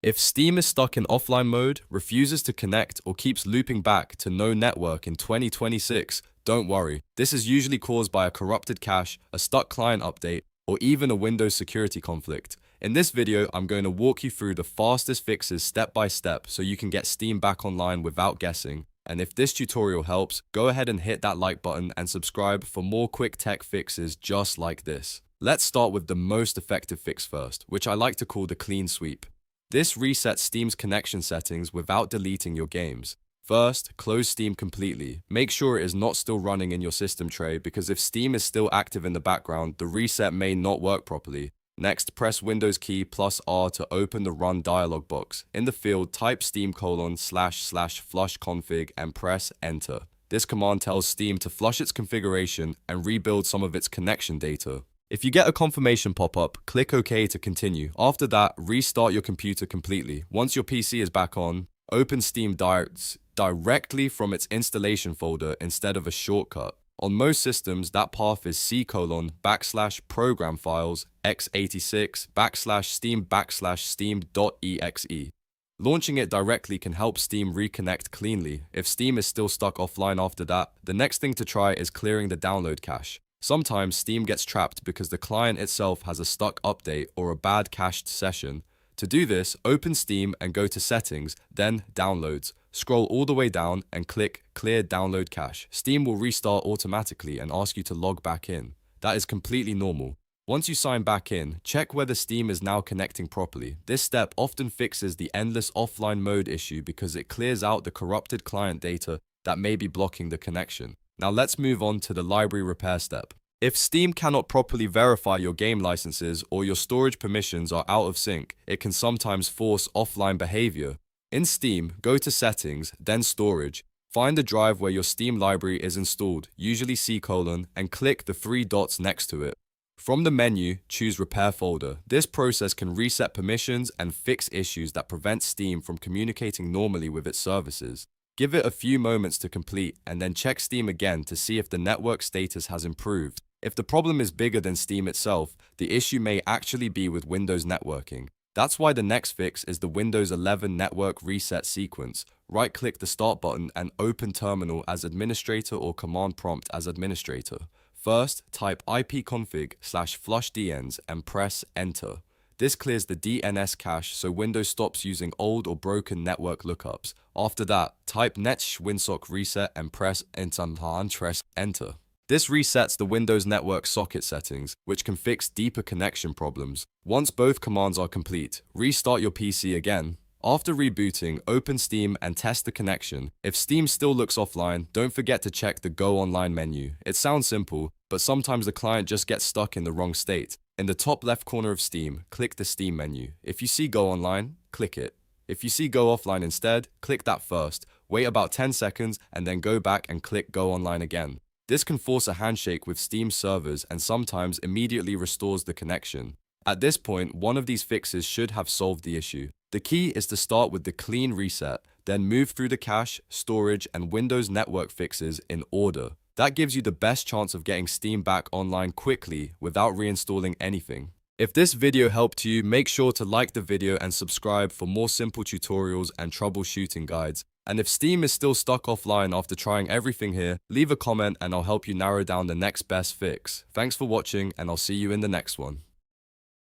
If Steam is stuck in offline mode, refuses to connect, or keeps looping back to no network in 2026, don't worry. This is usually caused by a corrupted cache, a stuck client update, or even a Windows security conflict. In this video, I'm going to walk you through the fastest fixes step by step so you can get Steam back online without guessing. And if this tutorial helps, go ahead and hit that like button and subscribe for more quick tech fixes just like this. Let's start with the most effective fix first, which I like to call the clean sweep. This resets Steam's connection settings without deleting your games. First, close Steam completely. Make sure it is not still running in your system tray because if Steam is still active in the background, the reset may not work properly. Next, press Windows key plus R to open the Run dialog box. In the field, type steam://flush config and press Enter. This command tells Steam to flush its configuration and rebuild some of its connection data. If you get a confirmation pop-up, click OK to continue. After that, restart your computer completely. Once your PC is back on, open Steam directly from its installation folder instead of a shortcut. On most systems, that path is C:\program files x86 /steam/steam.exe. Launching it directly can help Steam reconnect cleanly. If Steam is still stuck offline after that, the next thing to try is clearing the download cache. Sometimes Steam gets trapped because the client itself has a stuck update or a bad cached session. To do this, open Steam and go to Settings, then Downloads. Scroll all the way down and click Clear Download Cache. Steam will restart automatically and ask you to log back in. That is completely normal. Once you sign back in, check whether Steam is now connecting properly. This step often fixes the endless offline mode issue because it clears out the corrupted client data that may be blocking the connection. Now let's move on to the library repair step. If Steam cannot properly verify your game licenses or your storage permissions are out of sync, it can sometimes force offline behavior. In Steam, go to Settings, then Storage. Find the drive where your Steam library is installed, usually C:, and click the three dots next to it. From the menu, choose Repair Folder. This process can reset permissions and fix issues that prevent Steam from communicating normally with its services. Give it a few moments to complete and then check Steam again to see if the network status has improved. If the problem is bigger than Steam itself, the issue may actually be with Windows networking. That's why the next fix is the Windows 11 network reset sequence. Right-click the Start button and open Terminal as administrator or Command Prompt as administrator. First, type ipconfig/flushdns and press Enter. This clears the DNS cache so Windows stops using old or broken network lookups. After that, type Winsock reset and press Enter. This resets the Windows network socket settings, which can fix deeper connection problems. Once both commands are complete, restart your PC again. After rebooting, open Steam and test the connection. If Steam still looks offline, don't forget to check the Go Online menu. It sounds simple, but sometimes the client just gets stuck in the wrong state. In the top left corner of Steam, click the Steam menu. If you see Go Online, click it. If you see Go Offline instead, click that first. Wait about 10 seconds and then go back and click Go Online again. This can force a handshake with Steam servers and sometimes immediately restores the connection. At this point, one of these fixes should have solved the issue. The key is to start with the clean reset, then move through the cache, storage, and Windows network fixes in order. That gives you the best chance of getting Steam back online quickly without reinstalling anything. If this video helped you, make sure to like the video and subscribe for more simple tutorials and troubleshooting guides. And if Steam is still stuck offline after trying everything here, leave a comment and I'll help you narrow down the next best fix. Thanks for watching and I'll see you in the next one.